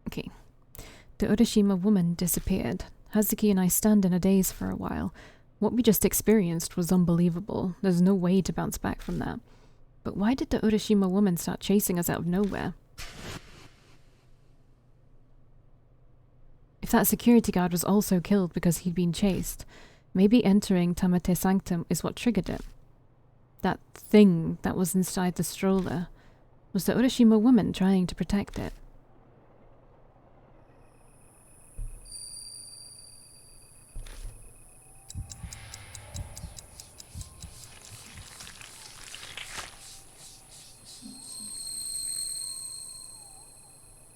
Okay. The Urashima woman disappeared. Hazuki and I stand in a daze for a while. What we just experienced was unbelievable. There's no way to bounce back from that. But why did the Urashima woman start chasing us out of nowhere? If that security guard was also killed because he'd been chased, maybe entering Tamate Sanctum is what triggered it. That thing that was inside the stroller was the Urashima woman trying to protect it.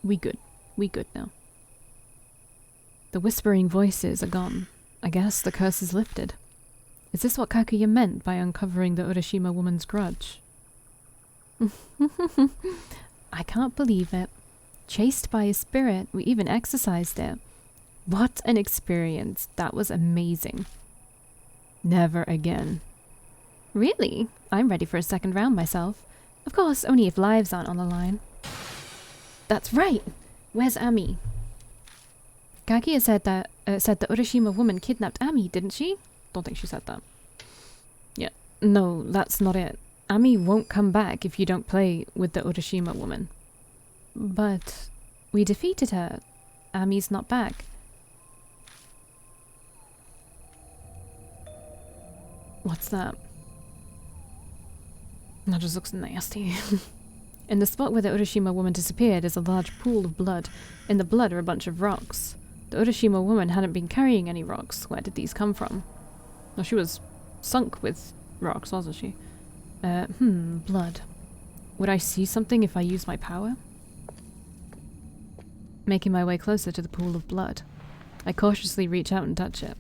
We good now. The whispering voices are gone. I guess the curse is lifted. Is this what Kakuya meant by uncovering the Urashima woman's grudge? I can't believe it. Chased by a spirit, we even exorcised it. What an experience. That was amazing. Never again. Really? I'm ready for a second round myself. Of course, only if lives aren't on the line. That's right! Where's Ami? Kaguya said the Urashima woman kidnapped Ami, didn't she? Don't think she said that. Yeah, no, that's not it. Ami won't come back if you don't play with the Urashima woman. But we defeated her. Ami's not back. What's that? That just looks nasty. In the spot where the Urashima woman disappeared is a large pool of blood. In the blood are a bunch of rocks. The Urashima woman hadn't been carrying any rocks. Where did these come from? Well, she was sunk with rocks, wasn't she? Blood. Would I see something if I used my power? Making my way closer to the pool of blood, I cautiously reach out and touch it.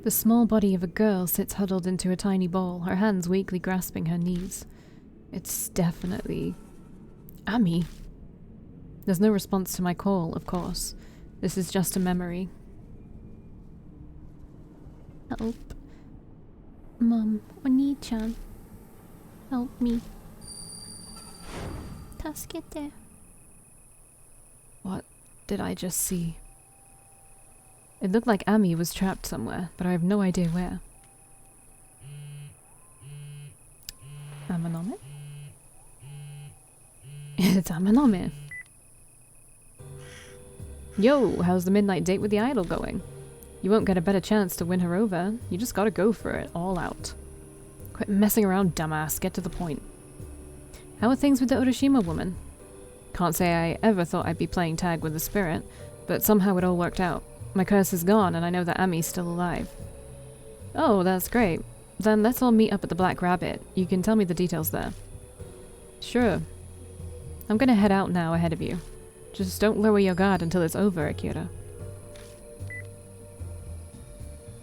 The small body of a girl sits huddled into a tiny ball, her hands weakly grasping her knees. It's definitely Ami. There's no response to my call, of course. This is just a memory. Help. Mom, Oni-chan. Help me. Tasukete. What did I just see? It looked like Ami was trapped somewhere, but I have no idea where. Amanome? It's Amanome. Yo, how's the midnight date with the idol going? You won't get a better chance to win her over. You just gotta go for it, all out. Quit messing around, dumbass. Get to the point. How are things with the Urashima woman? Can't say I ever thought I'd be playing tag with the spirit, but somehow it all worked out. My curse is gone, and I know that Ami's still alive. Oh, that's great. Then let's all meet up at the Black Rabbit. You can tell me the details there. Sure. I'm gonna head out now ahead of you. Just don't lower your guard until it's over, Akira.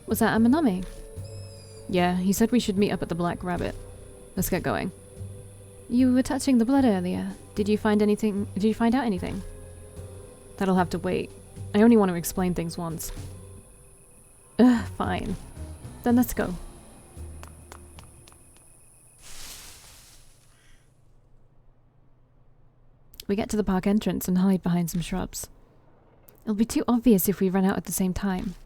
Was that Amanami? Yeah, he said we should meet up at the Black Rabbit. Let's get going. You were touching the blood earlier. Did you find anything? Did you find out anything? That'll have to wait. I only want to explain things once. Ugh, fine. Then let's go. We get to the park entrance and hide behind some shrubs. It'll be too obvious if we run out at the same time.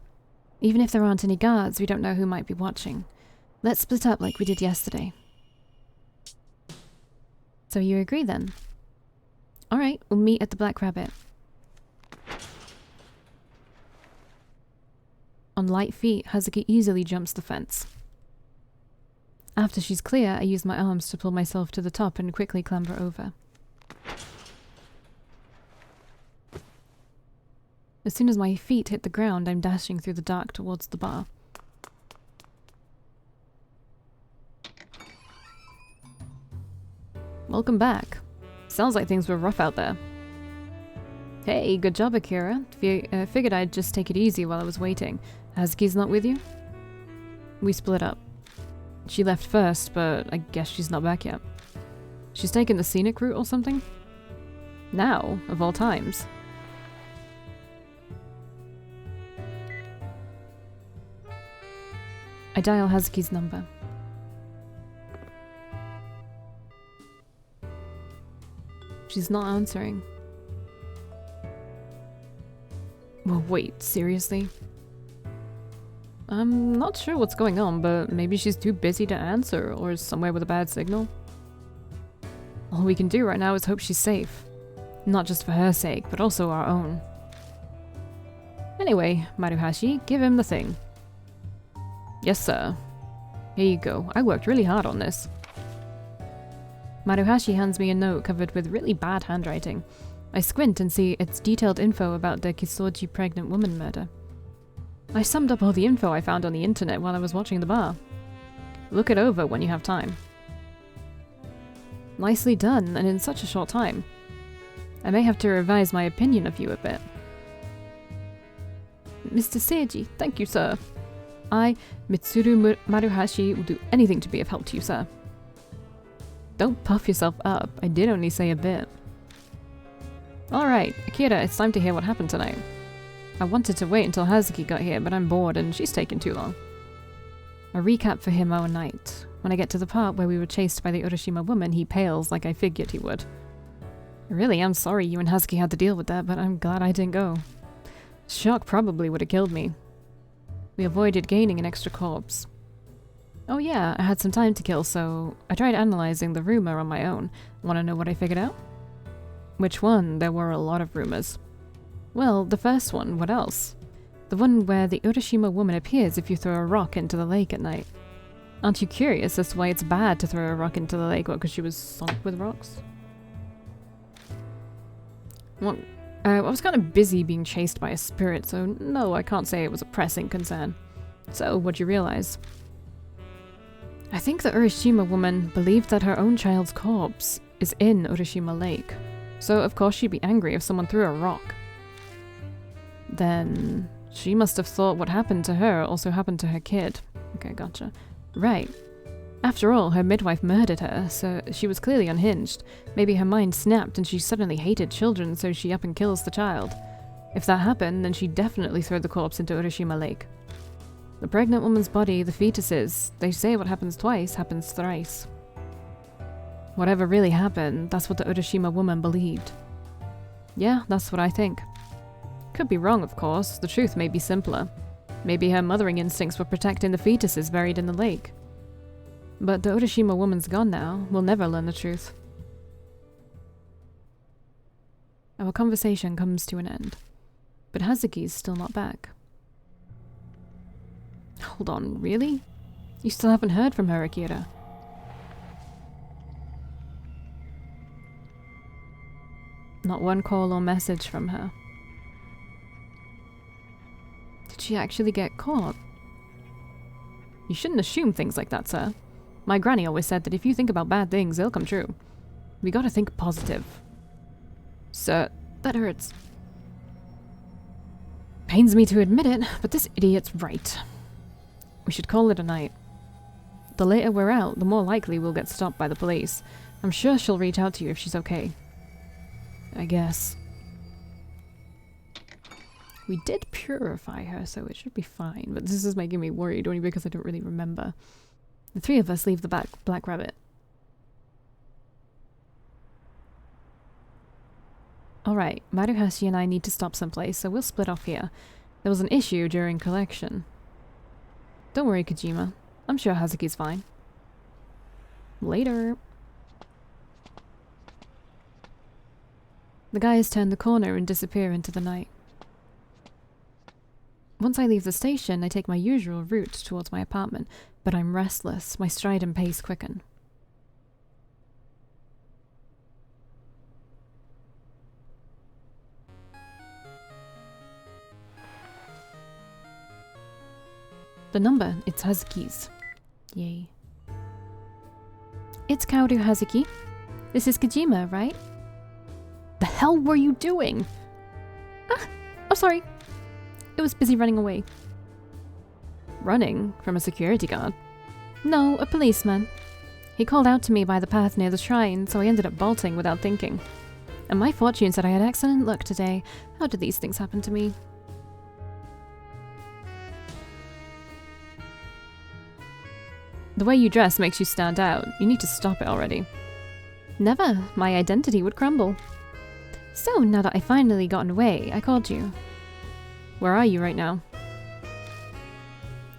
Even if there aren't any guards, we don't know who might be watching. Let's split up like we did yesterday. So you agree then? Alright, we'll meet at the Black Rabbit. On light feet, Hazuki easily jumps the fence. After she's clear, I use my arms to pull myself to the top and quickly clamber over. As soon as my feet hit the ground, I'm dashing through the dark towards the bar. Welcome back. Sounds like things were rough out there. Hey, good job, Akira. Figured I'd just take it easy while I was waiting. Hazuki's not with you? We split up. She left first, but I guess she's not back yet. She's taken the scenic route or something? Now, of all times. I dial Hazuki's number. She's not answering. Well, wait, seriously? I'm not sure what's going on, but maybe she's too busy to answer or is somewhere with a bad signal. All we can do right now is hope she's safe. Not just for her sake, but also our own. Anyway, Maruhashi, give him the thing. Yes, sir. Here you go. I worked really hard on this. Maruhashi hands me a note covered with really bad handwriting. I squint and see it's detailed info about the Kisoji pregnant woman murder. I summed up all the info I found on the internet while I was watching the bar. Look it over when you have time. Nicely done, and in such a short time. I may have to revise my opinion of you a bit. Mr. Seiji, thank you, sir. I, Mitsuru Maruhashi, will do anything to be of help to you, sir. Don't puff yourself up, I did only say a bit. Alright, Akira, it's time to hear what happened tonight. I wanted to wait until Hazuki got here, but I'm bored and she's taking too long. A recap for him our night. When I get to the part where we were chased by the Urashima woman, he pales like I figured he would. I really am sorry you and Hazuki had to deal with that, but I'm glad I didn't go. Shock probably would have killed me. We avoided gaining an extra corpse. Oh yeah, I had some time to kill, so I tried analyzing the rumor on my own. Want to know what I figured out? Which one? There were a lot of rumors. Well, the first one, what else? The one where the Urashima woman appears if you throw a rock into the lake at night. Aren't you curious as to why it's bad to throw a rock into the lake? What, because she was sunk with rocks? Well, I was kind of busy being chased by a spirit, so no, I can't say it was a pressing concern. So, what'd you realize? I think the Urashima woman believed that her own child's corpse is in Urashima Lake. So, of course, she'd be angry if someone threw a rock. Then she must have thought what happened to her also happened to her kid. Okay, gotcha. Right. After all, her midwife murdered her, so she was clearly unhinged. Maybe her mind snapped and she suddenly hated children, so she up and kills the child. If that happened, then she'd definitely throw the corpse into Urashima Lake. The pregnant woman's body, the fetuses, they say what happens twice happens thrice. Whatever really happened, that's what the Urashima woman believed. Yeah, that's what I think. Could be wrong, of course. The truth may be simpler. Maybe her mothering instincts were protecting the fetuses buried in the lake. But the Urashima woman's gone now. We'll never learn the truth. Our conversation comes to an end. But Hazuki's still not back. Hold on, really? You still haven't heard from her, Akira? Not one call or message from her. Did she actually get caught? You shouldn't assume things like that, sir. My granny always said that if you think about bad things, they'll come true. We gotta think positive. Sir, that hurts. Pains me to admit it, but this idiot's right. We should call it a night. The later we're out, the more likely we'll get stopped by the police. I'm sure she'll reach out to you if she's okay. I guess. We did purify her, so it should be fine, but this is making me worried only because I don't really remember. The three of us leave the Black Rabbit. Alright, Maruhashi and I need to stop someplace, so we'll split off here. There was an issue during collection. Don't worry, Kojima. I'm sure Hazuki's fine. Later. The guys turn the corner and disappear into the night. Once I leave the station, I take my usual route towards my apartment, but I'm restless, my stride and pace quicken. The number, it's Hazuki's. Yay. It's Kaoru Hazuki. This is Kojima, right? The hell were you doing? Ah, I'm sorry. It was busy running away. Running? From a security guard? No, a policeman. He called out to me by the path near the shrine, so I ended up bolting without thinking. And my fortune said I had excellent luck today. How did these things happen to me? The way you dress makes you stand out. You need to stop it already. Never. My identity would crumble. So, now that I finally gotten away, I called you. Where are you right now?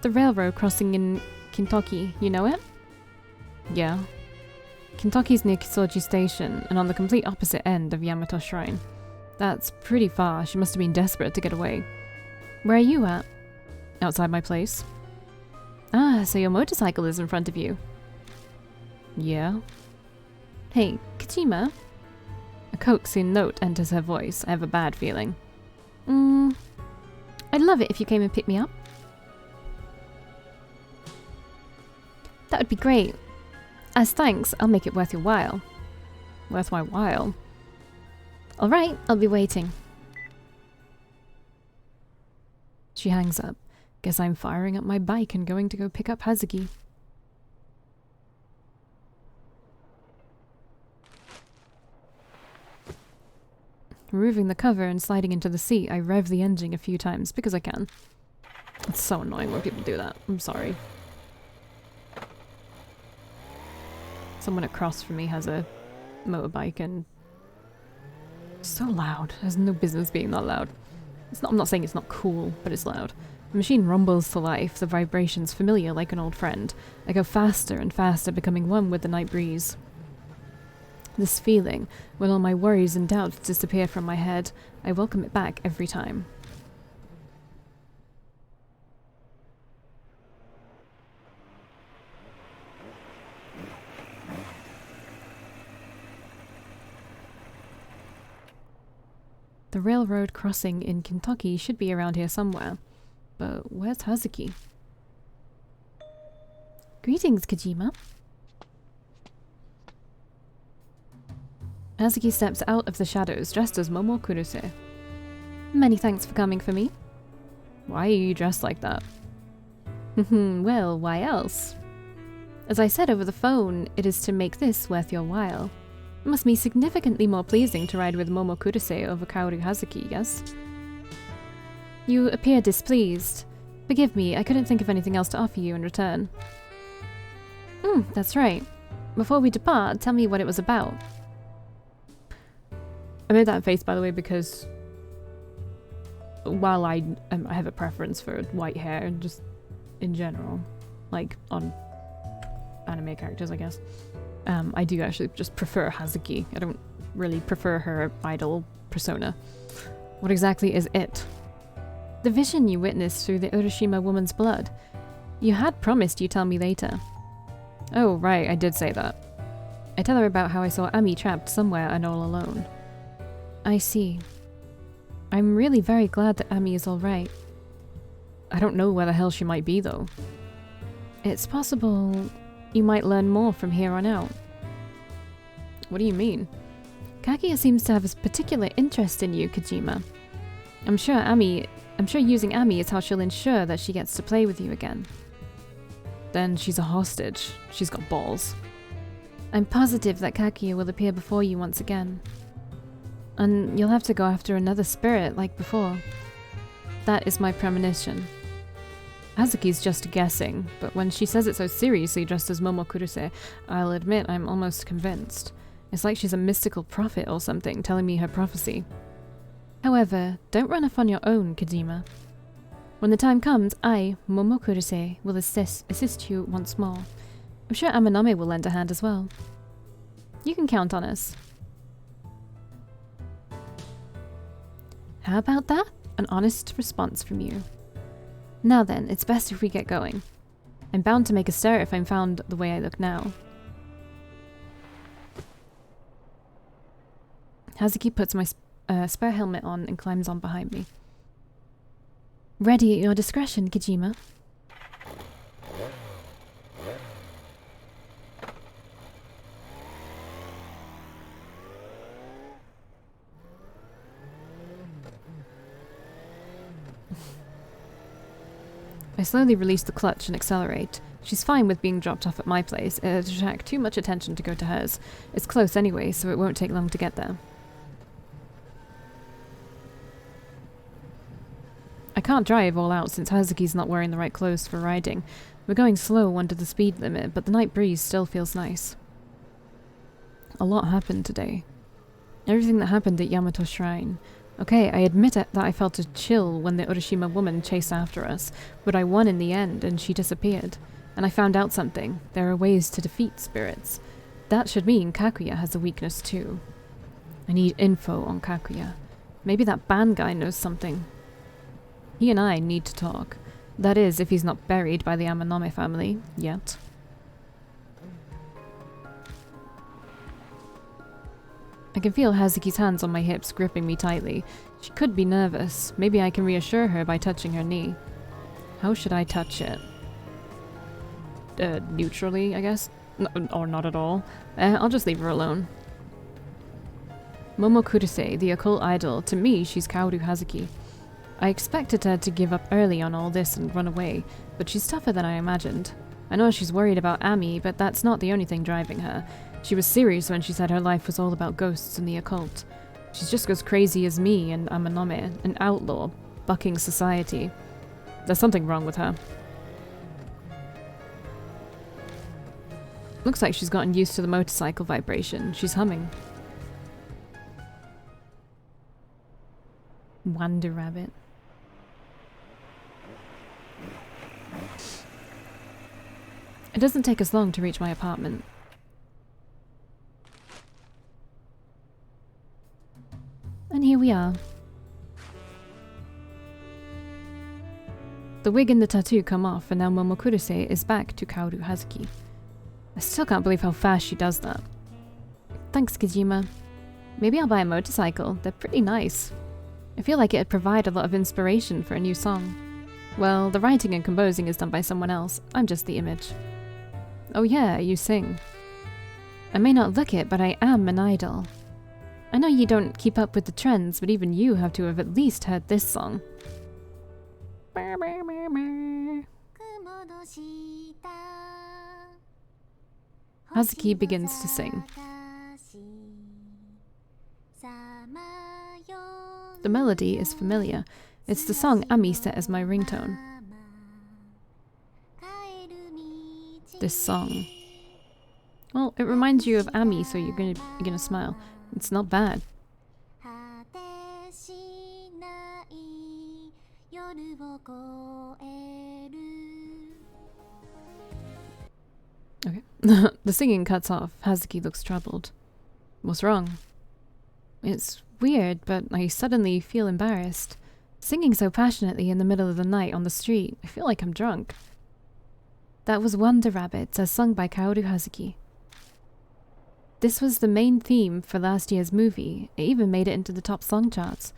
The railroad crossing in Kentucky. You know it? Yeah. Kentucky's near Kisoji Station, and on the complete opposite end of Yamato Shrine. That's pretty far. She must have been desperate to get away. Where are you at? Outside my place. Ah, so your motorcycle is in front of you. Yeah. Hey, Kojima? A coaxing note enters her voice. I have a bad feeling. I'd love it if you came and picked me up. That would be great. As thanks, I'll make it worth your while. Worth my while? Alright, I'll be waiting. She hangs up. Guess I'm firing up my bike and going to go pick up Hazuki. Removing the cover and sliding into the seat, I rev the engine a few times because I can. It's so annoying when people do that. I'm sorry. Someone across from me has a motorbike and it's so loud. There's no business being that loud. It's not, I'm not saying it's not cool, but it's loud. The machine rumbles to life, the vibrations familiar like an old friend. I go faster and faster, becoming one with the night breeze. This feeling, when all my worries and doubts disappear from my head, I welcome it back every time. The railroad crossing in Kentucky should be around here somewhere. But where's Hazuki? Greetings, Kojima. Hazuki steps out of the shadows, dressed as Momo Kurose. Many thanks for coming for me. Why are you dressed like that? Well, why else? As I said over the phone, it is to make this worth your while. It must be significantly more pleasing to ride with Momo Kurose over Kaoru Hazuki, yes? You appear displeased. Forgive me, I couldn't think of anything else to offer you in return. That's right. Before we depart, tell me what it was about. I made that face, by the way, because while I have a preference for white hair, just in general, like on anime characters, I guess, I do actually just prefer Hazuki. I don't really prefer her idol persona. What exactly is it? The vision you witnessed through the Urashima woman's blood. You had promised you'd tell me later. Oh, right, I did say that. I tell her about how I saw Ami trapped somewhere and all alone. I see. I'm really very glad that Ami is alright. I don't know where the hell she might be, though. It's possible you might learn more from here on out. What do you mean? Kaguya seems to have a particular interest in you, Kojima. I'm sure using Ami is how she'll ensure that she gets to play with you again. Then she's a hostage. She's got balls. I'm positive that Kaguya will appear before you once again. And you'll have to go after another spirit like before. That is my premonition. Hazuki's just guessing, but when she says it so seriously dressed as Momo Kurose, I'll admit I'm almost convinced. It's like she's a mystical prophet or something telling me her prophecy. However, don't run off on your own, Kojima. When the time comes, I, Momo Kurose, will assist you once more. I'm sure Amaname will lend a hand as well. You can count on us. How about that? An honest response from you. Now then, it's best if we get going. I'm bound to make a stir if I'm found the way I look now. Hazuki puts my spare helmet on and climbs on behind me. Ready at your discretion, Kojima. I slowly release the clutch and accelerate. She's fine with being dropped off at my place. It'd attract too much attention to go to hers. It's close anyway, so it won't take long to get there. I can't drive all out since Hazuki's not wearing the right clothes for riding, We're going slow under the speed limit, but the night breeze still feels nice. A lot happened today. Everything that happened at Yamato Shrine. Okay, I admit it that I felt a chill when the Urashima woman chased after us, but I won in the end and she disappeared. And I found out something. There are ways to defeat spirits. That should mean Kakuya has a weakness too. I need info on Kakuya. Maybe that band guy knows something. He and I need to talk. That is, if he's not buried by the Amanome family, yet. I can feel Hazuki's hands on my hips gripping me tightly. She could be nervous. Maybe I can reassure her by touching her knee. How should I touch it? Neutrally, I guess? Or not at all. I'll just leave her alone. Momo Kurose, the occult idol. To me, she's Kaoru Hazuki. I expected her to give up early on all this and run away, but she's tougher than I imagined. I know she's worried about Ami, but that's not the only thing driving her. She was serious when she said her life was all about ghosts and the occult. She's just as crazy as me and Amanome, an outlaw, bucking society. There's something wrong with her. Looks like she's gotten used to the motorcycle vibration. She's humming. Wander Rabbit. It doesn't take us long to reach my apartment. And here we are. The wig and the tattoo come off, and now Momokurose is back to Kaoru Hazuki. I still can't believe how fast she does that. Thanks, Kojima. Maybe I'll buy a motorcycle. They're pretty nice. I feel like it'd provide a lot of inspiration for a new song. Well, the writing and composing is done by someone else. I'm just the image. Oh yeah, you sing. I may not look it, but I am an idol. I know you don't keep up with the trends, but even you have to have at least heard this song. Hazuki begins to sing. The melody is familiar. It's the song Ami set as my ringtone. This song. Well, it reminds you of Ami, so you're gonna smile. It's not bad. Okay. The singing cuts off. Hazuki looks troubled. What's wrong? It's weird, but I suddenly feel embarrassed. Singing so passionately in the middle of the night on the street, I feel like I'm drunk. That was Wonder Rabbit, as sung by Kaoru Hazuki. This was the main theme for last year's movie. It even made it into the top song charts.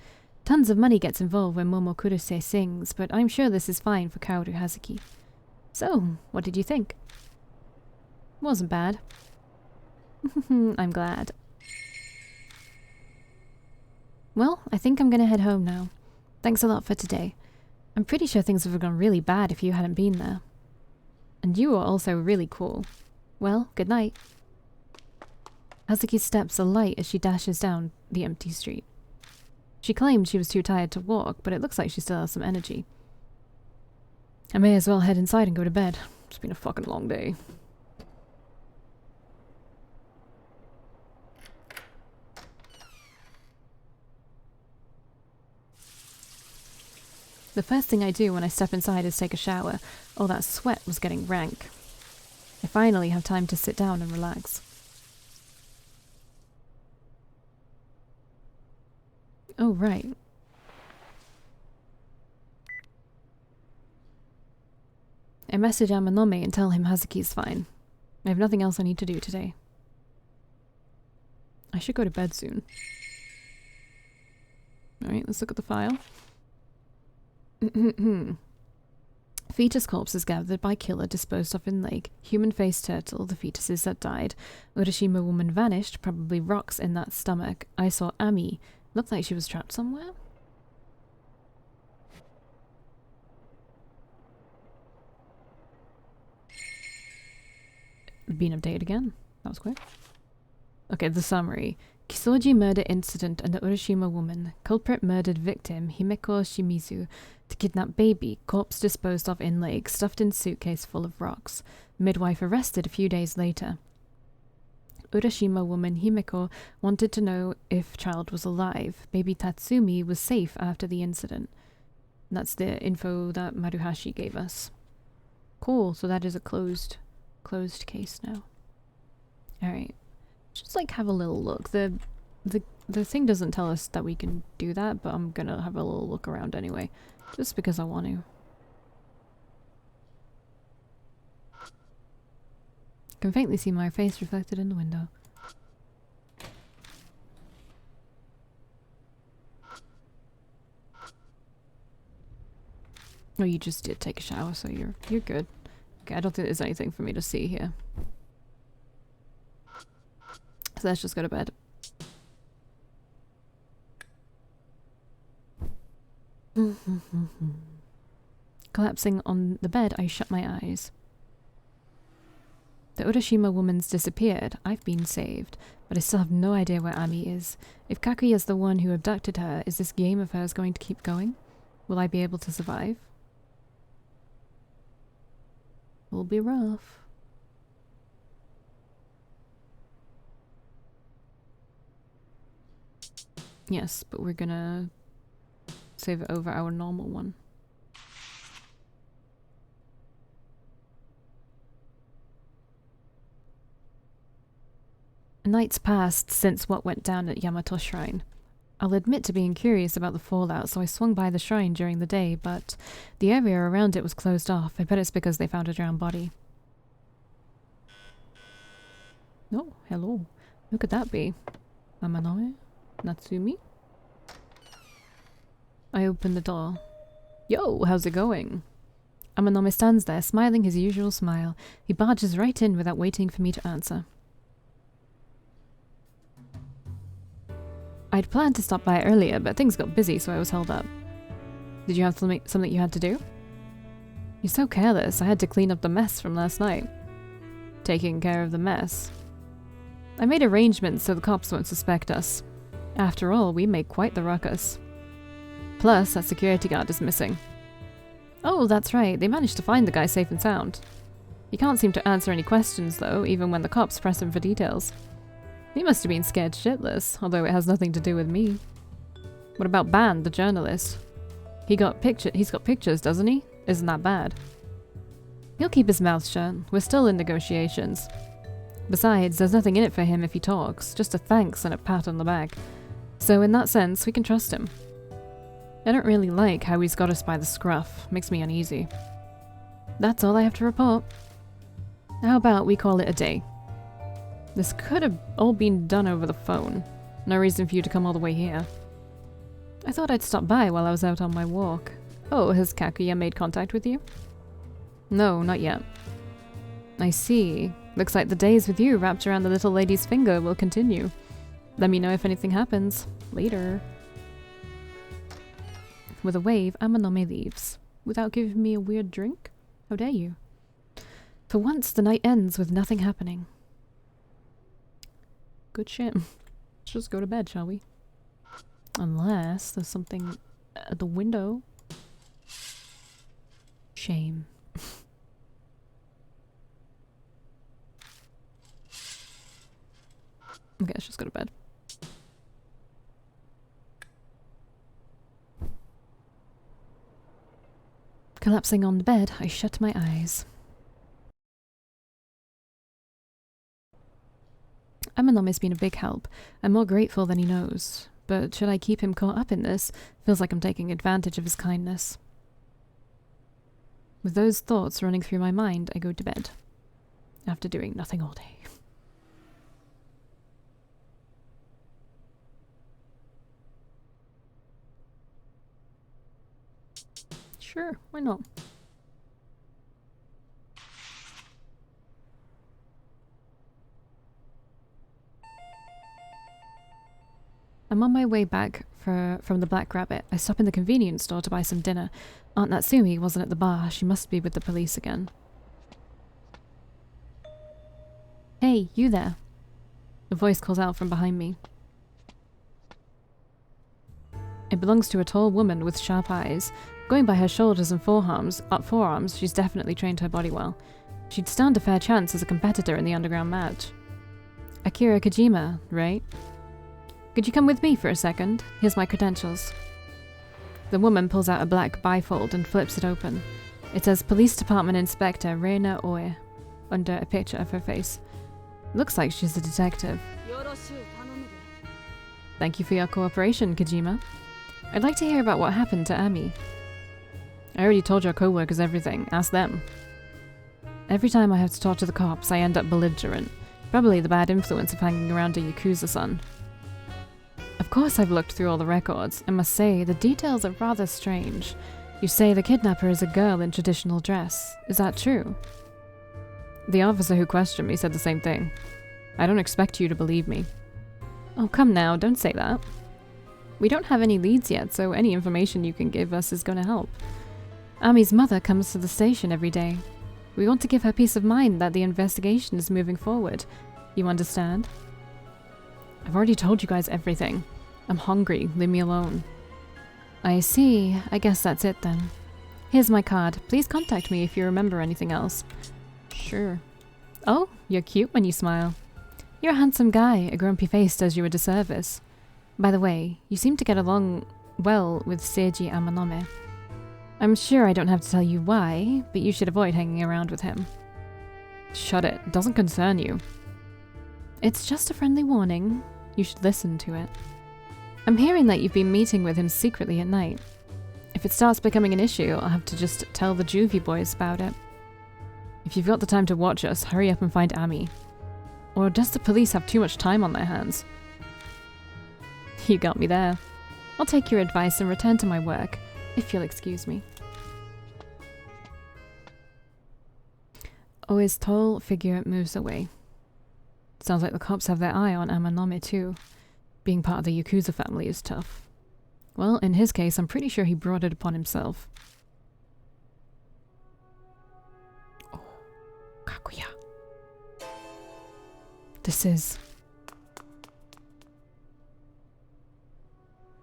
Tons of money gets involved when Momo Kurose sings, but I'm sure this is fine for Kaoru Hazuki. So, what did you think? Wasn't bad. I'm glad. Well, I think I'm gonna head home now. Thanks a lot for today. I'm pretty sure things would have gone really bad if you hadn't been there. And you were also really cool. Well, good night. Hazuki's steps are light as she dashes down the empty street. She claimed she was too tired to walk, but it looks like she still has some energy. I may as well head inside and go to bed. It's been a fucking long day. The first thing I do when I step inside is take a shower. Oh, that sweat was getting rank. I finally have time to sit down and relax. Oh, right. I message Amanome and tell him Hazuki's fine. I have nothing else I need to do today. I should go to bed soon. Alright, let's look at the file. Fetus corpses gathered by killer disposed of in lake. Human-faced turtle, the fetuses that died. Urashima woman vanished, probably rocks in that stomach. I saw Ami. Looked like she was trapped somewhere. Been updated again. That was quick. Okay, the summary. Kisoji murder incident and the Urashima woman. Culprit murdered victim Himeko Shimizu. To kidnap baby. Corpse disposed of in lake. Stuffed in suitcase full of rocks. Midwife arrested a few days later. Urashima woman Himeko wanted to know if child was alive. Baby Tatsumi was safe after the incident. That's the info that Maruhashi gave us. Cool, so that is a closed case now. Alright. Just like have a little look. The thing doesn't tell us that we can do that, but I'm gonna have a little look around anyway. Just because I want to. Can faintly see my face reflected in the window. Oh, you just did take a shower, so you're good. Okay, I don't think there's anything for me to see here. So let's just go to bed. Collapsing on the bed, I shut my eyes. The Urashima woman's disappeared. I've been saved, but I still have no idea where Ami is. If Kakuya's the one who abducted her, is this game of hers going to keep going? Will I be able to survive? Will be rough. Yes, but we're gonna save it over our normal one. A night's passed since what went down at Yamato Shrine. I'll admit to being curious about the fallout, so I swung by the shrine during the day, but the area around it was closed off. I bet it's because they found a drowned body. Oh, hello. Who could that be? Amanoe? Natsumi? I opened the door. Yo, how's it going? Amanome stands there, smiling his usual smile. He barges right in without waiting for me to answer. I'd planned to stop by earlier, but things got busy, so I was held up. Did you have something you had to do? You're so careless. I had to clean up the mess from last night. Taking care of the mess? I made arrangements so the cops won't suspect us. After all, we make quite the ruckus. Plus, that security guard is missing. Oh, that's right. They managed to find the guy safe and sound. He can't seem to answer any questions, though, even when the cops press him for details. He must have been scared shitless, although it has nothing to do with me. What about Ban, the journalist? He's got pictures, doesn't he? Isn't that bad? He'll keep his mouth shut. We're still in negotiations. Besides, there's nothing in it for him if he talks, just a thanks and a pat on the back. So in that sense, we can trust him. I don't really like how he's got us by the scruff. Makes me uneasy. That's all I have to report. How about we call it a day? This could have all been done over the phone. No reason for you to come all the way here. I thought I'd stop by while I was out on my walk. Oh, has Kakuya made contact with you? No, not yet. I see. Looks like the days with you wrapped around the little lady's finger will continue. Let me know if anything happens. Later. With a wave, Amanome leaves. Without giving me a weird drink? How dare you? For once, the night ends with nothing happening. Good shit. Let's just go to bed, shall we? Unless there's something at the window. Shame. Okay, let's just go to bed. Collapsing on the bed, I shut my eyes. Amanome's been a big help. I'm more grateful than he knows. But should I keep him caught up in this? Feels like I'm taking advantage of his kindness. With those thoughts running through my mind, I go to bed. After doing nothing all day. Sure, why not? I'm on my way back from the Black Rabbit. I stop in the convenience store to buy some dinner. Aunt Natsumi wasn't at the bar. She must be with the police again. Hey, you there. A voice calls out from behind me. It belongs to a tall woman with sharp eyes. Going by her shoulders and forearms, she's definitely trained her body well. She'd stand a fair chance as a competitor in the underground match. Akira Kojima, right? Could you come with me for a second? Here's my credentials. The woman pulls out a black bifold and flips it open. It says Police Department Inspector Reina Oe under a picture of her face. Looks like she's a detective. Thank you for your cooperation, Kojima. I'd like to hear about what happened to Ami. I already told your co-workers everything. Ask them. Every time I have to talk to the cops, I end up belligerent. Probably the bad influence of hanging around a Yakuza-san. Of course I've looked through all the records. I must say, the details are rather strange. You say the kidnapper is a girl in traditional dress. Is that true? The officer who questioned me said the same thing. I don't expect you to believe me. Oh, come now, don't say that. We don't have any leads yet, so any information you can give us is going to help. Ami's mother comes to the station every day. We want to give her peace of mind that the investigation is moving forward. You understand? I've already told you guys everything. I'm hungry, leave me alone. I see, I guess that's it then. Here's my card. Please contact me if you remember anything else. Sure. Oh, you're cute when you smile. You're a handsome guy. A grumpy face does you a disservice. By the way, you seem to get along well with Seiji Amanome. I'm sure I don't have to tell you why, but you should avoid hanging around with him. Shut it. It doesn't concern you. It's just a friendly warning. You should listen to it. I'm hearing that you've been meeting with him secretly at night. If it starts becoming an issue, I'll have to just tell the juvie boys about it. If you've got the time to watch us, hurry up and find Ami. Or does the police have too much time on their hands? You got me there. I'll take your advice and return to my work, if you'll excuse me. Oe's tall figure moves away. Sounds like the cops have their eye on Amanome too. Being part of the Yakuza family is tough. Well, in his case, I'm pretty sure he brought it upon himself. Oh, Kaguya. This is...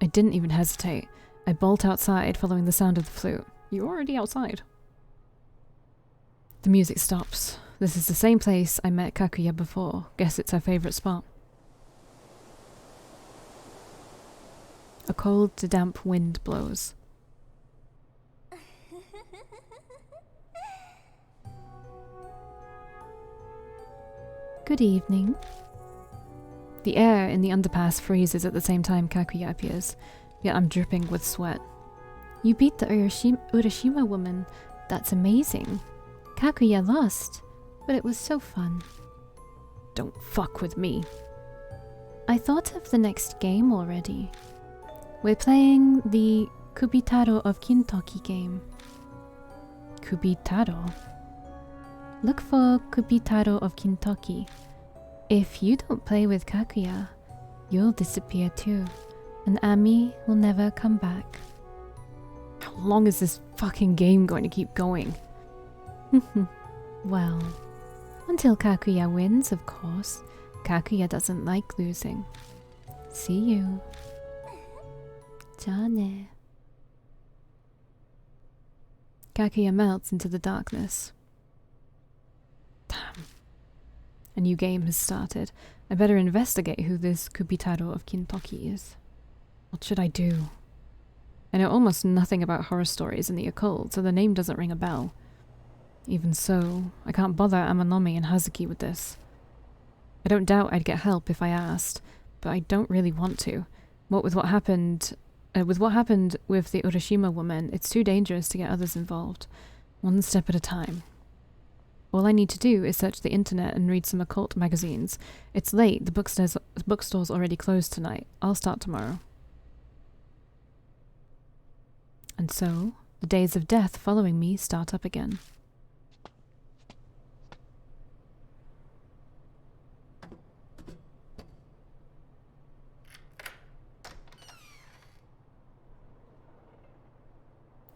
I didn't even hesitate. I bolt outside, following the sound of the flute. You're already outside. The music stops. This is the same place I met Kaguya before. Guess it's her favorite spot. A cold, damp wind blows. Good evening. The air in the underpass freezes at the same time Kaguya appears, yet I'm dripping with sweat. You beat the Urashima woman. That's amazing. Kaguya lost, but it was so fun. Don't fuck with me. I thought of the next game already. We're playing the Kubitaro of Kintoki game. Kubitaro? Look for Kubitaro of Kintoki. If you don't play with Kaguya, you'll disappear too, and Ami will never come back. How long is this fucking game going to keep going? Well, until Kaguya wins, of course. Kaguya doesn't like losing. See you. じゃあね. Kaguya melts into the darkness. Damn. A new game has started. I better investigate who this Kubitaro of Kintoki is. What should I do? I know almost nothing about horror stories and the occult, so the name doesn't ring a bell. Even so, I can't bother Amanome and Hazuki with this. I don't doubt I'd get help if I asked, but I don't really want to. With what happened with the Urashima woman, it's too dangerous to get others involved. One step at a time. All I need to do is search the internet and read some occult magazines. It's late, the bookstore's already closed tonight. I'll start tomorrow. And so, the days of death following me start up again.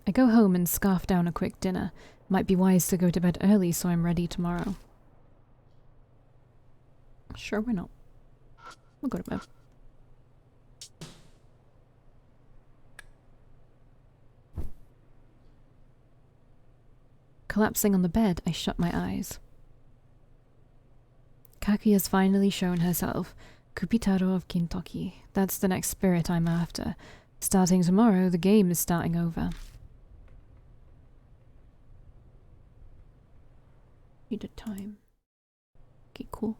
I go home and scarf down a quick dinner. Might be wise to go to bed early so I'm ready tomorrow. Sure, why not? We'll go to bed. Collapsing on the bed, I shut my eyes. Kaki has finally shown herself. Kupitaro of Kintoki. That's the next spirit I'm after. Starting tomorrow, the game is starting over. Need a time. Okay, cool.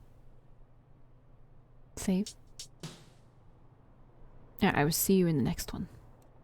Save. Alright, I will see you in the next one.